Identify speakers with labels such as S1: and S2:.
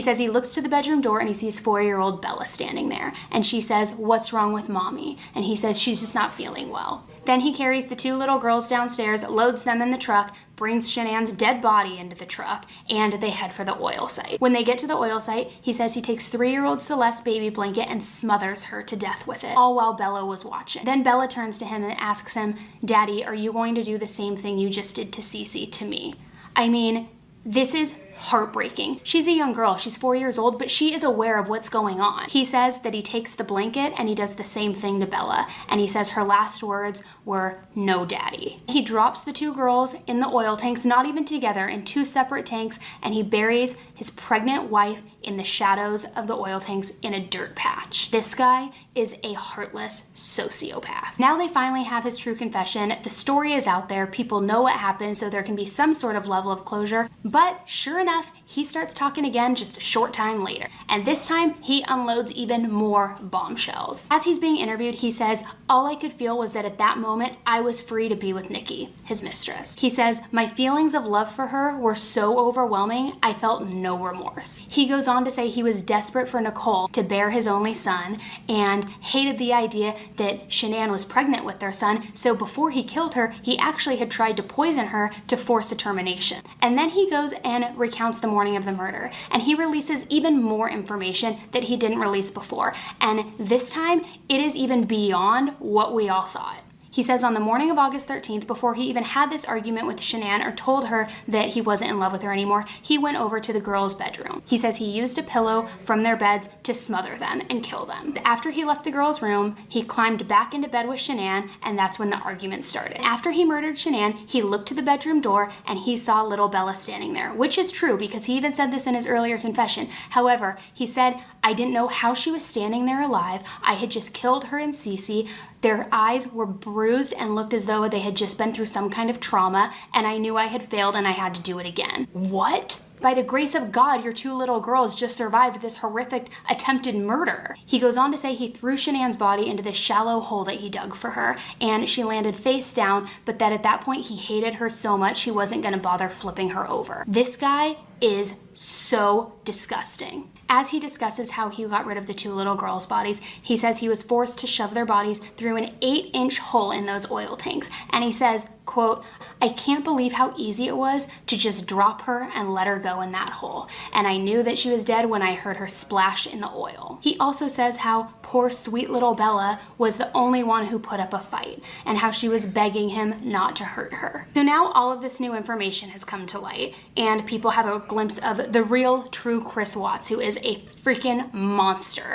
S1: He says he looks to the bedroom door and he sees 4-year-old Bella standing there. And she says, "What's wrong with mommy?" And he says she's just not feeling well. Then he carries the 2 little girls downstairs, loads them in the truck, brings Shanann's dead body into the truck, and they head for the oil site. When they get to the oil site, he says he takes 3-year-old Celeste's baby blanket and smothers her to death with it, all while Bella was watching. Then Bella turns to him and asks him, "Daddy, are you going to do the same thing you just did to Cece to me?" I mean, this is heartbreaking. She's a young girl, she's 4 years old, but she is aware of what's going on. He says that he takes the blanket and he does the same thing to Bella, and he says her last words were, "No, Daddy." He drops the 2 girls in the oil tanks, not even together, in 2 separate tanks, and he buries his pregnant wife in the shadows of the oil tanks in a dirt patch. This guy is a heartless sociopath. Now they finally have his true confession. The story is out there. People know what happened, so there can be some sort of level of closure. But sure enough, he starts talking again just a short time later. And this time, he unloads even more bombshells. As he's being interviewed, he says, "All I could feel was that at that moment, I was free to be with Nikki, his mistress." He says, "My feelings of love for her were so overwhelming, I felt no remorse." He goes on to say he was desperate for Nicole to bear his only son and hated the idea that Shanann was pregnant with their son, so before he killed her, he actually had tried to poison her to force a termination. And then he goes and recounts the morning of the murder, and he releases even more information that he didn't release before, and this time it is even beyond what we all thought. He says on the morning of August 13th, before he even had this argument with Shanann or told her that he wasn't in love with her anymore, he went over to the girls' bedroom. He says he used a pillow from their beds to smother them and kill them. After he left the girls' room, he climbed back into bed with Shanann, and that's when the argument started. After he murdered Shanann, he looked to the bedroom door and he saw little Bella standing there, which is true because he even said this in his earlier confession. However, he said, "I didn't know how she was standing there alive. I had just killed her and Cece. Their eyes were bruised and looked as though they had just been through some kind of trauma, and I knew I had failed and I had to do it again." What? By the grace of God, your 2 little girls just survived this horrific attempted murder. He goes on to say he threw Shanann's body into the shallow hole that he dug for her, and she landed face down, but that at that point he hated her so much he wasn't going to bother flipping her over. This guy is so disgusting. As he discusses how he got rid of the 2 little girls' bodies, he says he was forced to shove their bodies through an 8-inch hole in those oil tanks. And he says, quote, "I can't believe how easy it was to just drop her and let her go in that hole. And I knew that she was dead when I heard her splash in the oil." He also says how poor sweet little Bella was the only one who put up a fight and how she was begging him not to hurt her. So now all of this new information has come to light and people have a glimpse of the real true Chris Watts, who is a freaking monster.